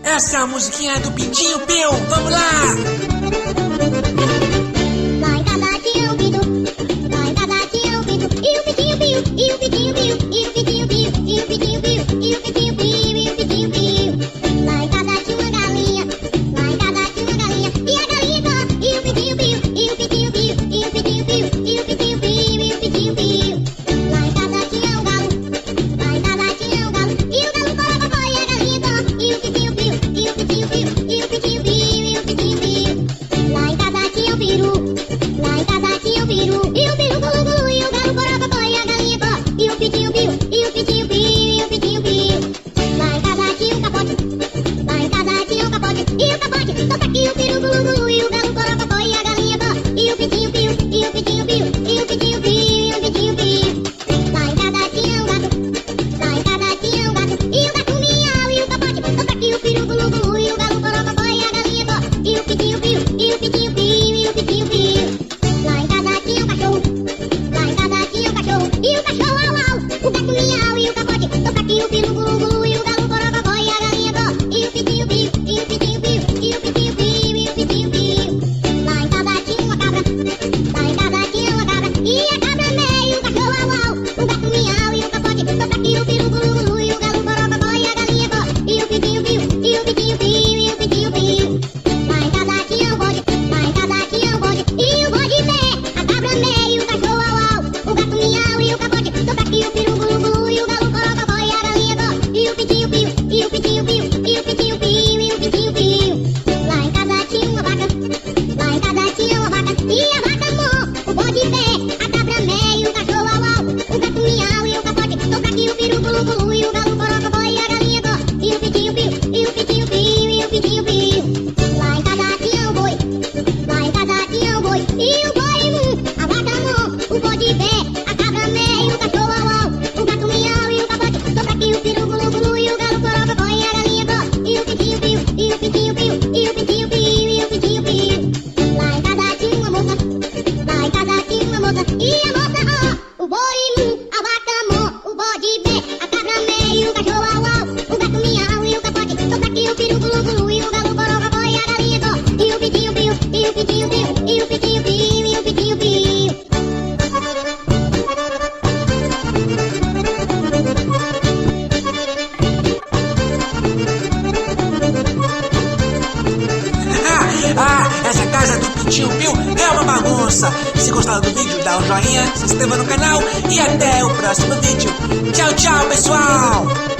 Essa é a musiquinha do Pintinho Piu. Vamos lá! Lá em casa tinha um pinto, lá em casa tinha um pinto, e o pintinho piu, e o pintinho piu, e o pintinho piu, e o pintinho piu, e o pintinho piu, e o pintinho piu. Lá em casa tinha uma galinha, lá em casa tinha uma galinha, e a galinha canta, e o pintinho piu, e o pintinho piu, e o pintinho piu, e o pintinho piu, e o pintinho piu. Lá em casa tinha um galo, lá em casa tinha um galo, e o galo corococó, e a galinha canta, e o pintinho piu, e o pintinho piu, e o pintinho piu, e o pintinho piu. Lá em casa tinha um peru, lá em casa tinha um peru, e o peru gulu gulu, e o galo corococó, e a galinha có, e o pintinho piu, e o pintinho piu, e o pintinho piu. Lá em casa tinha um capote, lá em casa tinha um capote, e o capote toca aqui, o peru gulu gulu, e o galo corococó, e a galinha có, e o pintinho piu, e o pintinho piu, e o pintinho piu, e o pintinho piu. Lá em casa tinha um gato, lá em casa tinha um gato, e o gato miau, e o capote toca aqui, o peru gulu gulu, e o galo corococó, e a galinha có, e o pintinho piu, e o pintinho piu, e o pintinho piu. Lá em casa tinha um cachorro, lá em casa tinha um cachorro, e o cachorro au au, o gato miau, e o capote toca aqui, o peru gulu gulu, e o galo corococó, e a galinha có, e o pintinho piu, e o pintinho piu, e o pintinho piu, e o pintinho piu. Lá em casa tinha uma cabra, lá em casa tinha uma cabra, e a cabra meio, o cachorro au au, o gato miau, e o capote toca aqui, o peru gulu gulu, e o galo corococó, e a galinha có, e o pintinho piu, e o pintinho piu, e o pintinho piu. Lá em casa tinha um bode, lá em casa tinha um bode, e o bode pé, a cabra meio, o cachorro au au, o gato miau, e o capote toca aqui, o peru gulu gulu, e o galo corococó, e a galinha có, e o pintinho piu, e o pintinho piu, e o pintinho piu, e o pintinho piu. Lá em casa tinha uma vaca, lá em casa tinha uma vaca, e a vaca mó, o bode pé, a cabra meio, o cachorro au au, o gato miau, e o capote toca aqui, o peru gulu gulu, e o galo corococó, e a galinha có, e o pintinho piu, e o pintinho piu, e o pintinho piu. Lá em casa tinha um boi, lá em casa tinha um boi, e o boi a vaca mó, o bode pé, a cabra meio, o cachorro au au, o gato miau, e o capote toca aqui, o peru gulu gulu, e o galo corococó, e a galinha có, e o pintinho piu, e o pintinho piu, e o pintinho piu, e o pintinho piu. Lá em casa tinha uma moça, lá em casa tinha uma moça, e a moça ó, o boi a vaca mó, o bode pé, a cabra meio, o cachorro au au, o gato miau, e o capote toca aqui, o peru gulu gulu, e o galo corococó, e a galinha có, e o pintinho piu, e o pintinho piu, e o pintinho piu, e o pintinho piu. Essa casa do Pintinho Piu é uma bagunça. Se gostaram do vídeo, dá um joinha, se inscreva no canal e até o próximo vídeo. Tchau, tchau, pessoal!